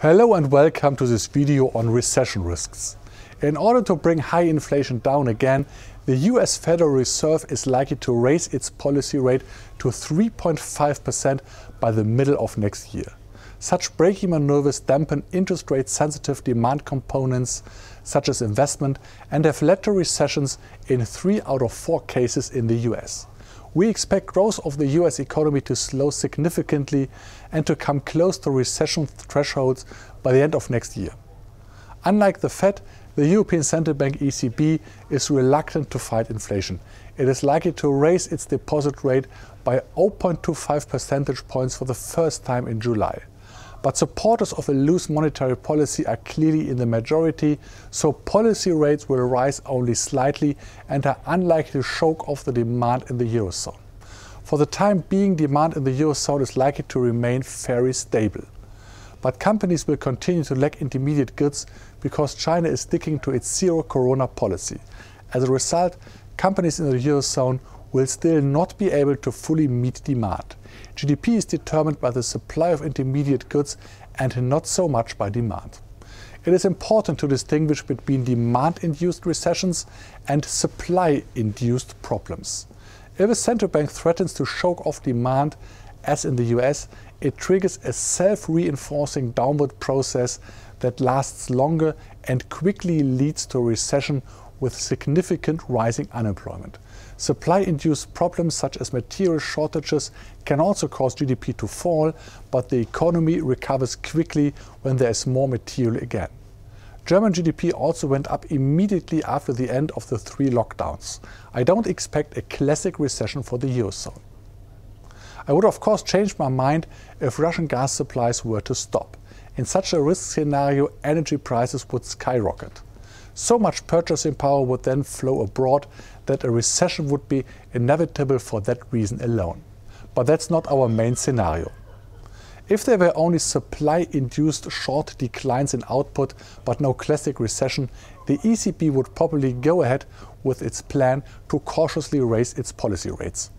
Hello and welcome to this video on recession risks. In order to bring high inflation down again, the US Federal Reserve is likely to raise its policy rate to 3.5% by the middle of next year. Such braking maneuvers dampen interest rate sensitive demand components such as investment and have led to recessions in 3 out of 4 cases in the US. We expect growth of the US economy to slow significantly and to come close to recession thresholds by the end of next year. Unlike the Fed, the European Central Bank ECB is reluctant to fight inflation. It is likely to raise its deposit rate by 0.25 percentage points for the first time in July. But supporters of a loose monetary policy are clearly in the majority, so policy rates will rise only slightly and are unlikely to choke off the demand in the Eurozone. For the time being, demand in the Eurozone is likely to remain very stable. But companies will continue to lack intermediate goods because China is sticking to its zero-corona policy. As a result, companies in the Eurozone will still not be able to fully meet demand. GDP is determined by the supply of intermediate goods and not so much by demand. It is important to distinguish between demand-induced recessions and supply-induced problems. If a central bank threatens to choke off demand, as in the US, it triggers a self-reinforcing downward process that lasts longer and quickly leads to a recession with significant rising unemployment. Supply-induced problems such as material shortages can also cause GDP to fall, but the economy recovers quickly when there is more material again. German GDP also went up immediately after the end of the 3 lockdowns. I don't expect a classic recession for the Eurozone. I would of course change my mind if Russian gas supplies were to stop. In such a risk scenario, energy prices would skyrocket. So much purchasing power would then flow abroad that a recession would be inevitable for that reason alone. But that's not our main scenario. If there were only supply-induced short declines in output but no classic recession, the ECB would probably go ahead with its plan to cautiously raise its policy rates.